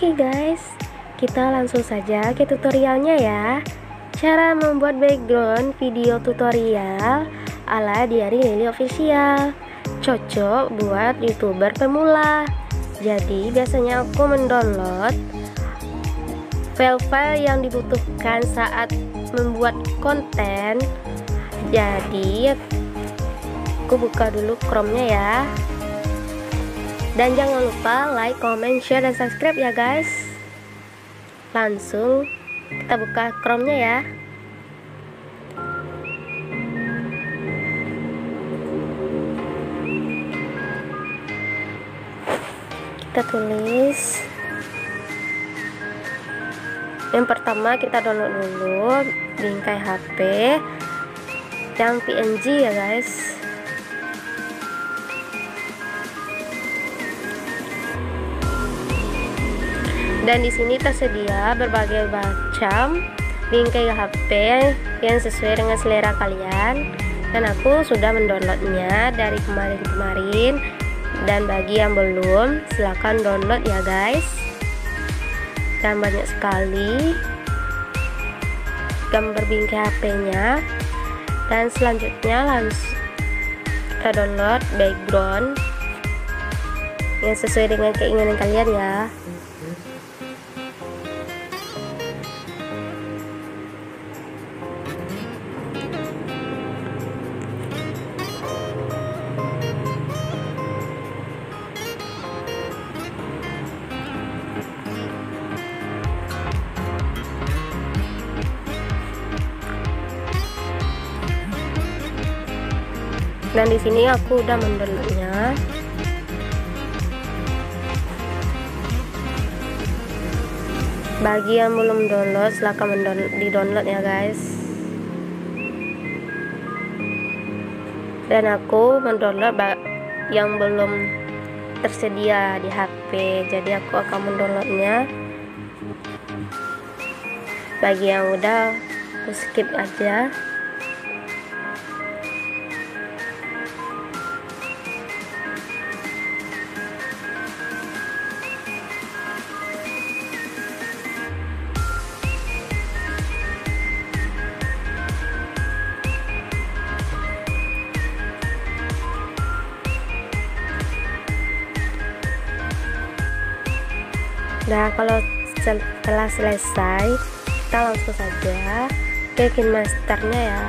Oke guys, kita langsung saja ke tutorialnya ya. Cara membuat background video tutorial ala Diary Lily Official, cocok buat youtuber pemula. Jadi biasanya aku mendownload file-file yang dibutuhkan saat membuat konten. Jadi aku buka dulu Chrome-nya ya. Dan jangan lupa like, comment, share, dan subscribe ya guys. Langsung kita buka Chrome-nya ya. Kita tulis. Yang pertama kita download dulu bingkai HP yang PNG ya guys. Dan di sini tersedia berbagai macam bingkai HP yang sesuai dengan selera kalian. Dan aku sudah mendownloadnya dari kemarin-kemarin. Dan bagi yang belum, silahkan download ya guys. Dan banyak sekali gambar bingkai HP-nya. Dan selanjutnya langsung kita download background yang sesuai dengan keinginan kalian ya. Dan di sini aku udah mendownloadnya. Bagi yang belum download, silahkan di-download ya guys. Dan aku mendownload yang belum tersedia di HP, jadi aku akan mendownloadnya. Bagi yang udah, aku skip aja. Nah, kalau setelah selesai, kita langsung saja ke KineMaster-nya ya.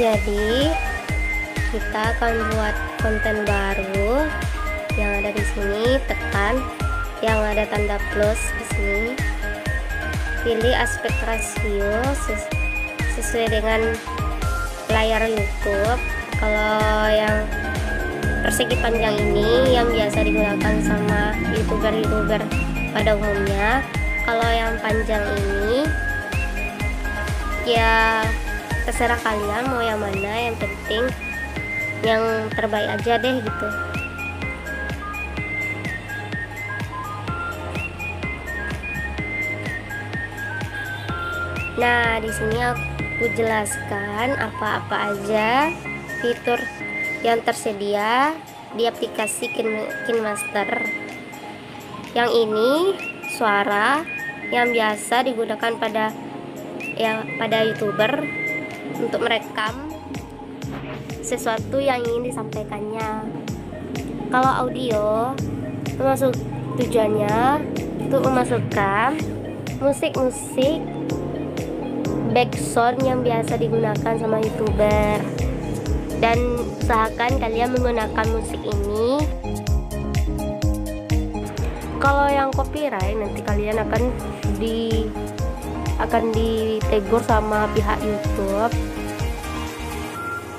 Jadi, kita akan buat konten baru. Yang ada di sini, tekan yang ada tanda plus di sini. Pilih aspek rasio sesuai dengan layar YouTube. Kalau yang persegi panjang ini yang biasa digunakan sama youtuber pada umumnya. Kalau yang panjang ini ya terserah kalian mau yang mana, yang penting yang terbaik aja deh gitu. Nah, di sini aku jelaskan apa-apa aja fitur yang tersedia di aplikasi KineMaster. Yang ini suara yang biasa digunakan pada YouTuber untuk merekam sesuatu yang ingin disampaikannya. Kalau audio, tujuannya untuk memasukkan musik-musik backsound yang biasa digunakan sama youtuber, dan usahakan kalian menggunakan musik ini. Kalau yang copyright nanti kalian akan ditegur sama pihak YouTube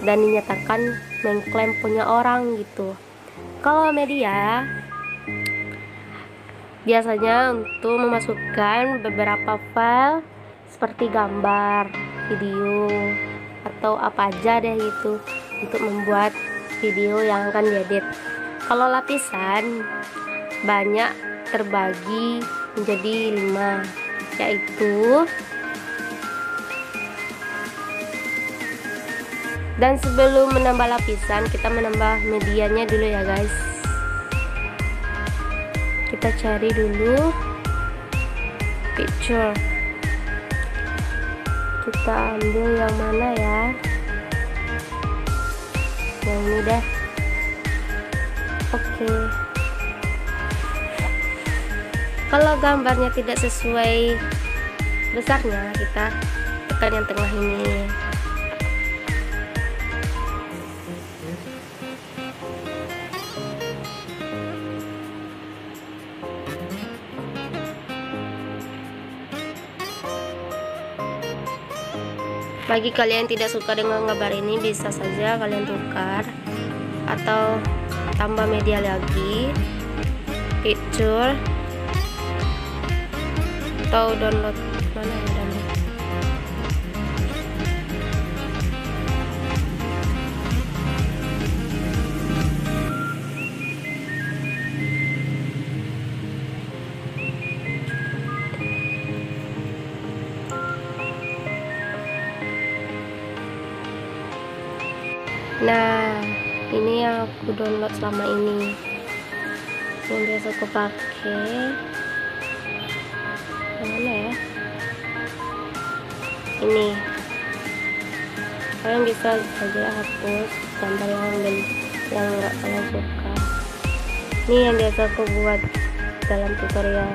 dan dinyatakan mengklaim punya orang gitu. Kalau media biasanya untuk memasukkan beberapa file seperti gambar, video, atau apa aja deh itu untuk membuat video yang akan diedit. Kalau lapisan banyak terbagi menjadi 5, yaitu Dan sebelum menambah lapisan, kita menambah medianya dulu ya guys. Kita cari dulu picture, kita ambil yang mana ya, yang ini deh. Oke. Kalau gambarnya tidak sesuai besarnya, kita tekan yang tengah ini. Bagi kalian yang tidak suka dengan gambar ini, bisa saja kalian tukar atau tambah media lagi, picture, atau download. Mana ya download? Nah, ini yang aku download selama ini, yang biasa aku pakai. Mana ya? Ini. Kalian bisa saja hapus gambar yang nggak kalian suka. Ini yang biasa aku buat dalam tutorial.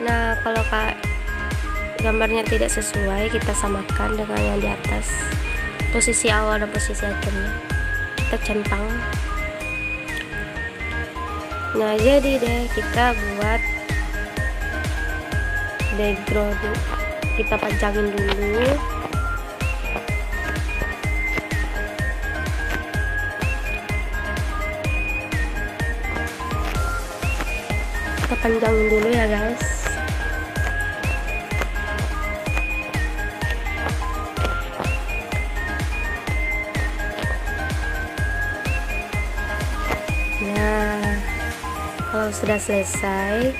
Nah, kalau gambarnya tidak sesuai, kita samakan dengan yang di atas, posisi awal dan posisi akhirnya kita centang. Nah, jadi deh kita buat background, kita panjangin dulu. Kita panjangin dulu ya guys. Nah, kalau sudah selesai,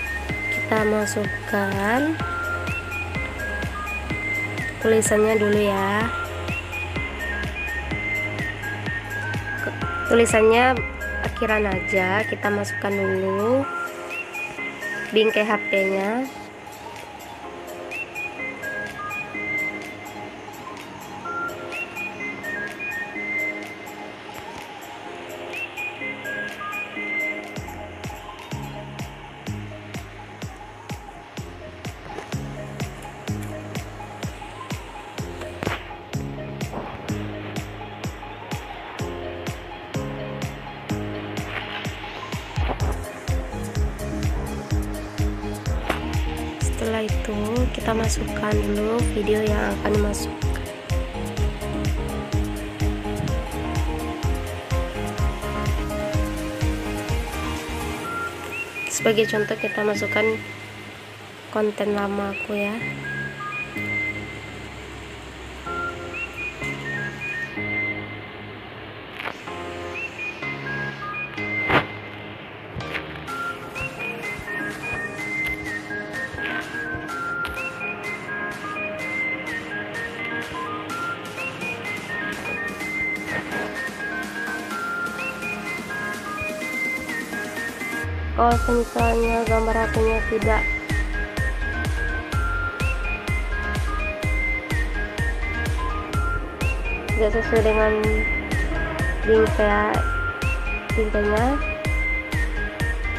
kita masukkan tulisannya dulu ya. Tulisannya akhiran aja, kita masukkan dulu bingkai HP-nya. Setelah itu kita masukkan dulu video yang akan dimasukkan. Sebagai contoh kita masukkan konten lama aku ya. Kalau misalnya gambar HP-nya tidak sesuai dengan bingkainya,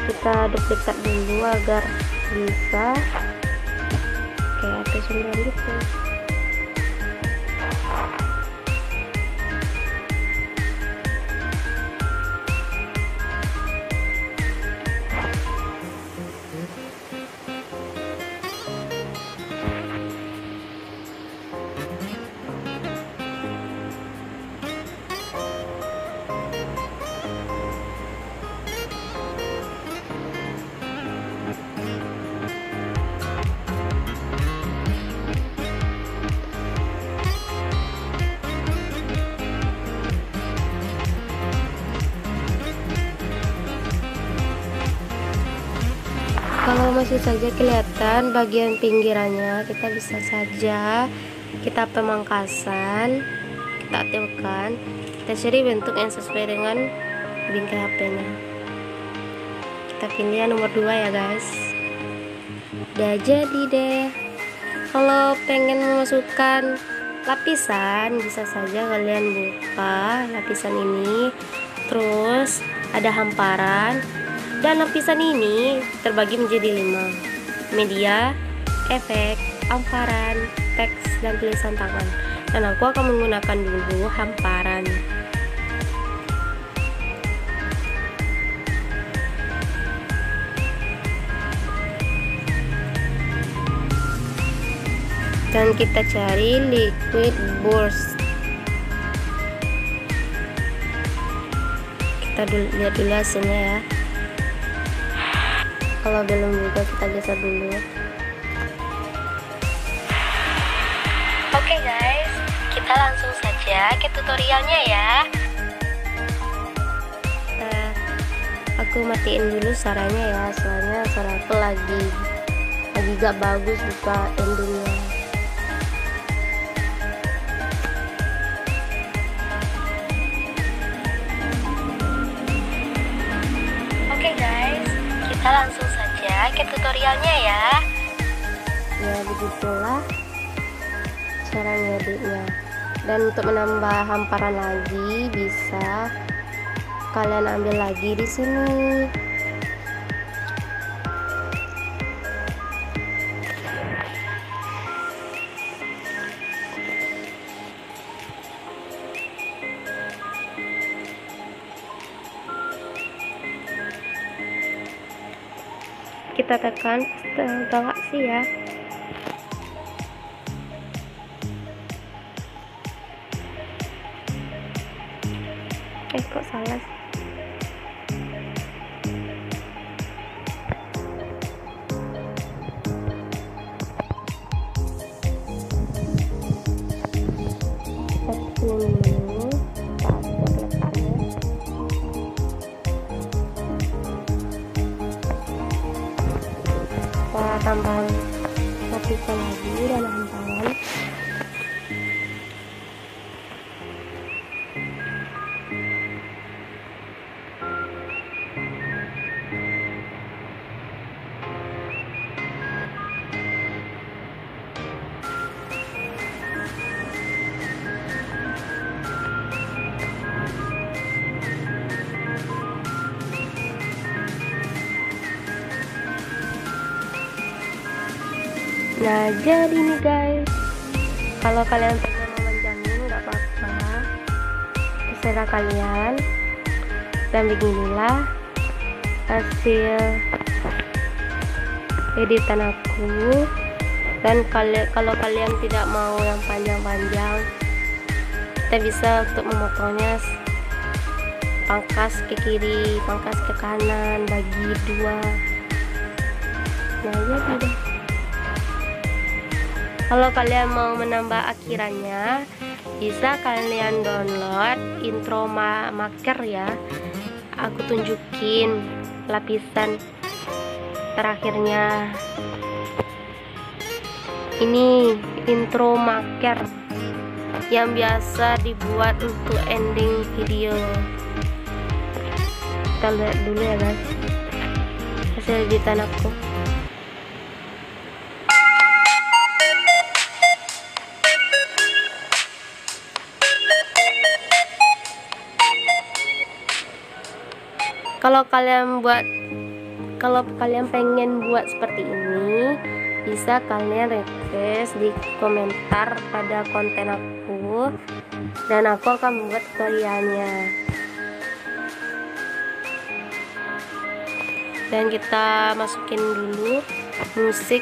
kita duplikat dulu agar bisa kayak HP9 gitu. Kalau masih saja kelihatan bagian pinggirannya, kita bisa saja kita pemangkasan, kita aktifkan, kita cari bentuk yang sesuai dengan bingkai HP-nya. Kita pilih yang nomor 2 ya guys. Udah jadi deh. Kalau pengen memasukkan lapisan, bisa saja kalian buka lapisan ini, terus ada hamparan, dan lapisan ini terbagi menjadi 5: media, efek, hamparan, teks, dan tulisan tangan. Dan aku akan menggunakan dulu hamparan. Dan kita cari liquid burst. Kita lihat dulu hasilnya ya. Kalau belum juga kita geser dulu. Oke guys, kita langsung saja ke tutorialnya ya. Aku matiin dulu suaranya ya, soalnya suara aku lagi gak bagus buka endingnya. Oke guys, kita langsung saja ke tutorialnya ya. Ya begitulah cara ngeditnya. Dan untuk menambah hamparan lagi, bisa kalian ambil lagi di sini. Kita tekan galaksi ya. Kok salah sih? Kita tambah lapisan lagi dan hamparan. Nah jadi nih guys, kalau kalian pengen memanjangin nggak apa-apa, terserah kalian. Dan beginilah hasil editan aku. Dan kalau kalian tidak mau yang panjang-panjang, kita bisa untuk memotongnya pangkas ke kiri, pangkas ke kanan, bagi 2. Nah jadi deh. Kalau kalian mau menambah akhirannya, bisa kalian download intro marker ya. Aku tunjukin lapisan terakhirnya. Ini intro marker yang biasa dibuat untuk ending video. Kita lihat dulu ya guys hasil editan aku. Kalau kalian pengen buat seperti ini, bisa kalian request di komentar pada konten aku, dan aku akan membuat tutorialnya. Dan kita masukin dulu musik.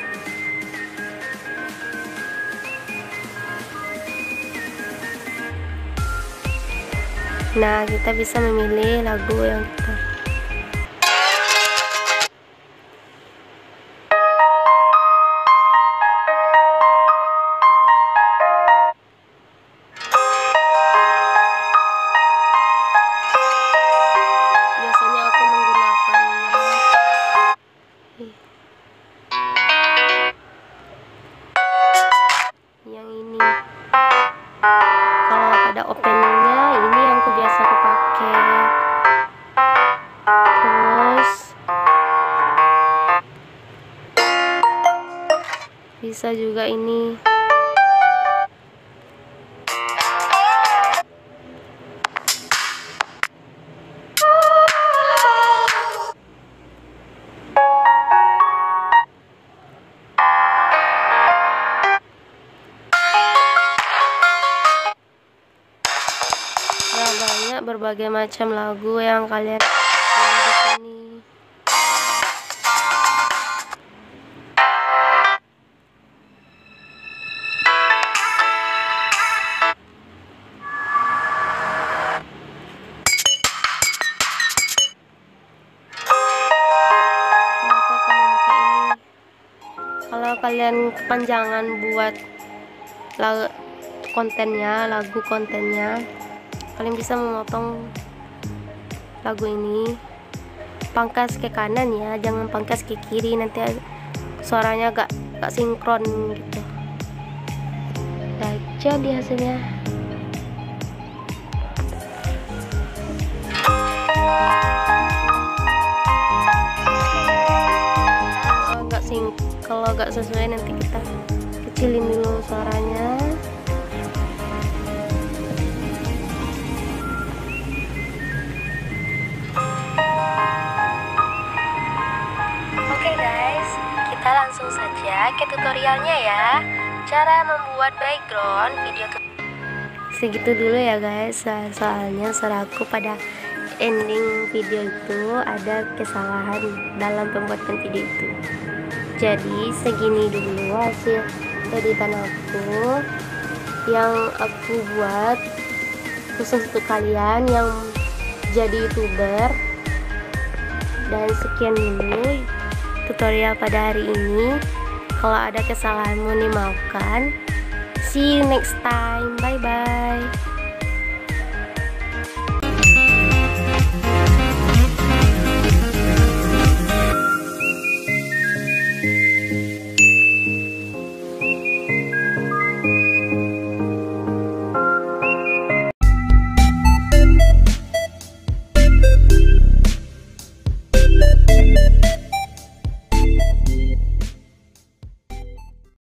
Nah, kita bisa memilih lagu yang kita. Biasanya aku menggunakan bisa juga ini. Banyak berbagai macam lagu yang kalian pilih di sini. Kalau kalian kepanjangan buat lagu kontennya, kalian bisa memotong lagu ini, pangkas ke kanan ya, jangan pangkas ke kiri, nanti suaranya gak sinkron gitu. Nah, jadi hasilnya. Kalau gak sesuai nanti kita kecilin dulu suaranya. Oke guys, kita langsung saja ke tutorialnya ya. Cara membuat background video segitu dulu ya guys, soalnya suaraku pada ending video itu ada kesalahan dalam pembuatan video itu. Jadi segini dulu hasil editan aku yang aku buat khusus untuk kalian yang jadi YouTuber. Dan sekian dulu tutorial pada hari ini. Kalau ada kesalahan mohon dimaafkan. See you next time. Bye bye.